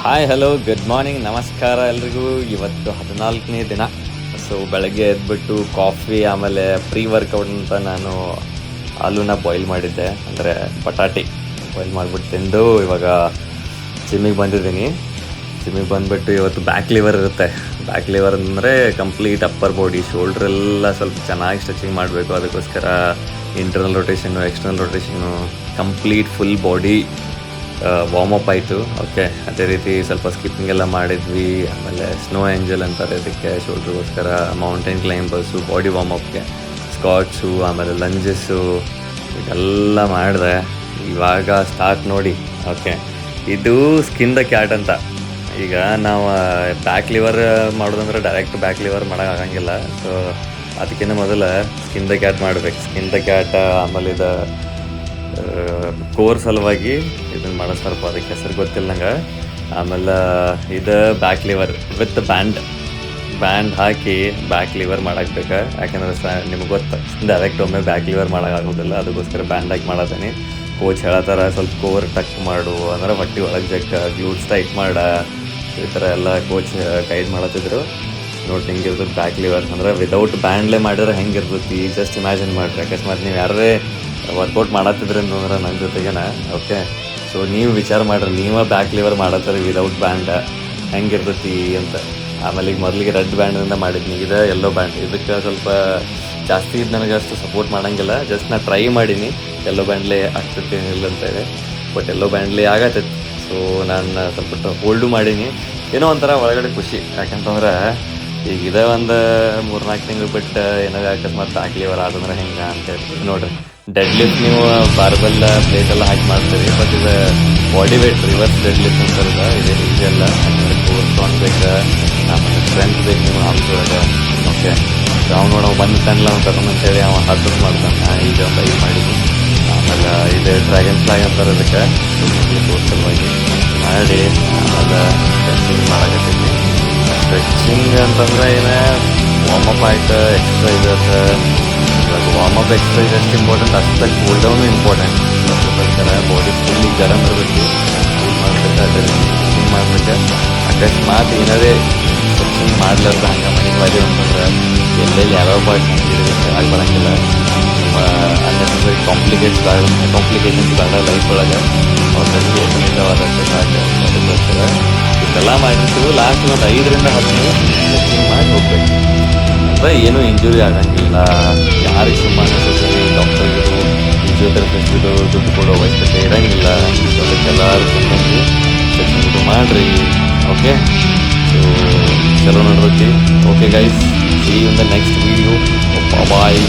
Hi hello good morning ನಮಸ್ಕಾರ ಎಲ್ರಿಗೂ. ಇವತ್ತು 14ನೇ ದಿನ. ಸೊ ಬೆಳಗ್ಗೆ ಎದ್ಬಿಟ್ಟು ಕಾಫಿ ಆಮೇಲೆ ಪ್ರೀ ವರ್ಕೌಟ್ ಅಂತ ನಾನು ಹಾಲನ್ನ ಬಾಯ್ಲ್ ಮಾಡಿದ್ದೆ, ಅಂದರೆ ಬಟಾಟಿ ಬಾಯ್ಲ್ ಮಾಡಿಬಿಟ್ಟು ತಿಂದು ಇವಾಗ ಜಿಮ್ಮಿಗೆ ಬಂದಿದ್ದೀನಿ. ಜಿಮ್ಮಿಗೆ ಬಂದುಬಿಟ್ಟು ಇವತ್ತು ಬ್ಯಾಕ್ ಲಿವರ್ ಇರುತ್ತೆ. ಬ್ಯಾಕ್ ಲಿವರ್ ಅಂದರೆ ಕಂಪ್ಲೀಟ್ ಅಪ್ಪರ್ ಬಾಡಿ, ಶೋಲ್ಡ್ರೆಲ್ಲ ಸ್ವಲ್ಪ ಚೆನ್ನಾಗಿ ಸ್ಟ್ರೆಚಿಂಗ್ ಮಾಡಬೇಕು. ಅದಕ್ಕೋಸ್ಕರ internal rotation, external rotation, complete full body warm up ಆಯಿತು. ಓಕೆ, ಅದೇ ರೀತಿ ಸ್ವಲ್ಪ ಸ್ಕಿಪ್ಪಿಂಗ್ ಎಲ್ಲ ಮಾಡಿದ್ವಿ. ಆಮೇಲೆ ಸ್ನೋ ಏಂಜಲ್ ಅಂತಾರೆ ಅದಕ್ಕೆ, ಶೋಲ್ಡ್ರಿಗೋಸ್ಕರ ಮೌಂಟೇನ್ ಕ್ಲೈಂಬರ್ಸು, ಬಾಡಿ ವಾರ್ಮಪ್ಗೆ ಸ್ಕಾಟ್ಸು, ಆಮೇಲೆ ಲಂಜಸ್ಸು ಇದೆಲ್ಲ ಮಾಡಿದೆ. ಇವಾಗ ಸ್ಟಾರ್ಟ್ ನೋಡಿ. ಓಕೆ, ಇದು ಸ್ಕಿನ್ ದ ಕ್ಯಾಟ್ ಅಂತ. ಈಗ ನಾವು ಬ್ಯಾಕ್ ಲಿವರ್ ಮಾಡೋದಂದ್ರೆ ಡೈರೆಕ್ಟ್ ಬ್ಯಾಕ್ ಲಿವರ್ ಮಾಡೋಕ್ಕಾಗಂಗಿಲ್ಲ. ಸೊ ಅದಕ್ಕಿಂತ ಮೊದಲು ಸ್ಕಿನ್ ದ ಕ್ಯಾಟ್ ಮಾಡಬೇಕು. ಸ್ಕಿನ್ ದ ಕ್ಯಾಟ್ ಆಮೇಲೆ ಇದು ಕೋರ್ ಸಲುವಾಗಿ ಇದನ್ನು ಮಾಡಿಸ್ತಾರಪ್ಪ, ಅದಕ್ಕೆ ಹೆಸರು ಗೊತ್ತಿಲ್ಲ ನಂಗೆ. ಆಮೇಲೆ ಇದು ಬ್ಯಾಕ್ ಲಿವರ್ ವಿತ್ ಬ್ಯಾಂಡ್ ಹಾಕಿ ಬ್ಯಾಕ್ ಲಿವರ್ ಮಾಡಾಕ್ಬೇಕು. ಯಾಕೆಂದ್ರೆ ನಿಮ್ಗೆ ಗೊತ್ತು, ಡೈರೆಕ್ಟ್ ಒಮ್ಮೆ ಬ್ಯಾಕ್ ಲಿವರ್ ಮಾಡೋಕ್ಕಾಗೋದಿಲ್ಲ. ಅದಕ್ಕೋಸ್ಕರ ಬ್ಯಾಂಡ್ ಹಾಕಿ ಮಾಡತ್ತೀನಿ. ಕೋಚ್ ಹೇಳತ್ತಾರ ಸ್ವಲ್ಪ ಕೋರ್ ಟಕ್ ಮಾಡು, ಅಂದ್ರೆ ಹೊಟ್ಟೆ ಒಳಗೆ ಜಕ್ಕ ಗ್ಲೂಟ್ಸ್ ಟೈಟ್ ಮಾಡ, ಈ ಥರ ಎಲ್ಲ ಕೋಚ್ ಗೈಡ್ ಮಾಡತ್ತಿದ್ರು. ನೋಡಿ ಹೆಂಗಿರ್ತದೆ ಬ್ಯಾಕ್ ಲಿವರ್ ಅಂದ್ರೆ ವಿದೌಟ್ ಬ್ಯಾಂಡ್ಲೇ ಮಾಡಿದ್ರೆ ಹೆಂಗಿರ್ತೈತಿ ಜಸ್ಟ್ ಇಮ್ಯಾಜಿನ್ ಮಾಡಿರಿ. ಅಕಸ್ಮಾತ್ ನೀವು ಯಾರೇ ವರ್ಕೌಟ್ ಮಾಡತ್ತಿದ್ರಿ ಅಂತಂದ್ರೆ ನನ್ನ ಜೊತೆಗೇನ. ಓಕೆ, ಸೊ ನೀವು ವಿಚಾರ ಮಾಡಿರಿ, ನೀವೇ ಬ್ಯಾಕ್ ಲಿವರ್ ಮಾಡತ್ತೀರಿ ವಿದೌಟ್ ಬ್ಯಾಂಡ್ ಹೆಂಗಿರ್ತೈತಿ ಅಂತ. ಆಮೇಲೆ ಈಗ ಮೊದಲಿಗೆ ರೆಡ್ ಬ್ಯಾಂಡ್ನಿಂದ ಮಾಡಿದ್ನಿ, ಇದು ಯೆಲ್ಲೋ ಬ್ಯಾಂಡ್. ಇದಕ್ಕೆ ಸ್ವಲ್ಪ ಜಾಸ್ತಿ ಇದು ನನಗೆ ಅಷ್ಟು ಸಪೋರ್ಟ್ ಮಾಡೋಂಗಿಲ್ಲ. ಜಸ್ಟ್ ನಾನು ಟ್ರೈ ಮಾಡೀನಿ ಯೆಲ್ಲೋ ಬ್ಯಾಂಡ್ಲೇ ಆಗ್ತೈತಿ ಏನಿಲ್ಲ ಅಂತೇಳಿ. ಬಟ್ ಯೆಲ್ಲೋ ಬ್ಯಾಂಡ್ಲೇ ಆಗತ್ತೈತಿ. ಸೊ ನಾನು ಸ್ವಲ್ಪ ಹೋಲ್ಡು ಮಾಡೀನಿ. ಏನೋ ಒಂಥರ ಒಳಗಡೆ ಖುಷಿ. ಯಾಕಂತಂದ್ರೆ ಈಗ ಇದೇ ಒಂದು 3-4 ತಿಂಗಳು ಬಿಟ್ಟು ಏನಾಗ ಅಕಸ್ಮಾತ್ ಬ್ಯಾಕ್ ಲಿವರ್ ಆದಂದ್ರೆ ಹೆಂಗೆ ಅಂತೇಳಿ ನೋಡಿರಿ. ಡೆಡ್ ಲಿಫ್ಟ್ ನೀವು ಬಾರ್ಬೆಲ್ಲ ಪ್ಲೇಟೆಲ್ಲ ಹಾಕಿ ಮಾಡ್ತೀರಿ, ಬಟ್ ಇದು body weight reverse deadlift ಅಂತಾರಲ್ಲ, ಇದೇನು ಈಸಿ ಅಲ್ಲ. ಯಾಕಂದರೆ ಕೋರ್ ಸ್ಟ್ರಾಂಗ್ ಬೇಕು, ಆಮೇಲೆ ಸ್ಟ್ರೆಂತ್ ಬೇಕು ನೀವು ಆರ್ಮ್ಸ್ ಒಳಗೆ. ಓಕೆ, ಅವ್ನು ನೋಡೋ ಬಂದು ತನ್ನಲ್ಲ ಅವ್ನು ಕರ್ಕೊಂಡು ಅಂತೇಳಿ ಅವ 10 ಮಾಡ್ತಾನೆ. ಈಗ ಒಂದು 5 ಮಾಡಿದ್ವಿ. ಆಮೇಲೆ ಇದು ಡ್ರ್ಯಾಗನ್ ಫ್ಲೈ ಅಂತಾರೆ ಅದಕ್ಕೆ, ಕೋರ್ ಸಲುವಾಗಿ ಮಾಡಿ ಆಮೇಲೆ ಸ್ಟ್ರೆಚಿಂಗ್ ಮಾಡಕತ್ತೀನಿ. ಸ್ಟ್ರೆಚಿಂಗ್ ಅಂತಂದ್ರೆ ಏನೇ ವಾರ್ಮಪ್ ಆಯ್ತು, ಎಕ್ಸಸೈಸ್ ಆಯ್ತು. ಇವಾಗ ವಾರ್ಮಪ್ ಎಕ್ಸಸೈಸ್ ಎಷ್ಟು ಇಂಪಾರ್ಟೆಂಟ್ ಅಷ್ಟೇ ಕೂಲ್ ಡೌನು ಇಂಪಾರ್ಟೆಂಟ್. ಅದಕ್ಕೋಸ್ಕರ ಬಾಡಿ ಫುಲ್ಲಿ ಗರಮ್ ಇರಬೇಕು, ಕೂಲ್ ಮಾಡಬೇಕು. ಅದೇ ರೀತಿ ಸ್ಟ್ರೆಚಿಂಗ್ ಮಾಡಬೇಕು. ಅಕಸ್ಮಾತ್ ಏನಾರೇ ಸ್ಟ್ರೆಚಿಂಗ್ ಮಾಡ್ಲಾರ್ದ ಹಂಗೆ ಮನೆಗೆ ಬಾಡಿ ಅಂತಂದ್ರೆ ಎಲ್ಲೆಲ್ಲಿ ಯಾವ್ಯಾವ ಪಾರ್ಟ್ ಹೆಂಗಿದ್ರೆ ಚೆನ್ನಾಗಿ ಬರೋಂಗಿಲ್ಲ. ನಮ್ಮ ಅನ್ನೆಸರಿ ಕಾಂಪ್ಲಿಕೇಶನ್ಸ್ ಬೇಡ ಲೈಫ್ ಒಳಗೆ. ಅವ್ರಿಗೆ ಖಂಡಿತವಾದಷ್ಟು ಸಾಕು. ಅದಕ್ಕೋಸ್ಕರ ಇಷ್ಟೆಲ್ಲ ಮಾಡಿರ್ತೀವಿ. ಲಾಸ್ಟ್ ಒಂದು 5ರಿಂದ 10 ನಿಮಿಷ ಸ್ಟ್ರೆಚಿಂಗ್ ಮಾಡಿ ಹೋಗ್ಬೇಕು. ಅಂದರೆ ಏನೂ ಇಂಜುರಿ ಆಗಂಗಿಲ್ಲ. ಯಾರಿಗೆ ಸುಮ್ಮನೆ ಸೊಸೈಟಿ ಡಾಕ್ಟರ್ಗಳು, ಫಿಸಿಯೋಥೆರಪಿಸ್ಟ್ಗಳು ದುಡ್ಡು ಕೊಡೋ ಅವಶ್ಯಕತೆ ಇರೋಂಗಿಲ್ಲ. ಅದಕ್ಕೆಲ್ಲರೂ ಸುಮ್ಮನೆ ಸ್ಟ್ರೆಚಿಂಗ್ ಮಾಡಿರಿ. ಓಕೆ, ಸೊ ಚಲೋ ನೋಡ್ಬೇಕು. Okay guys, see you in the next video. Bye.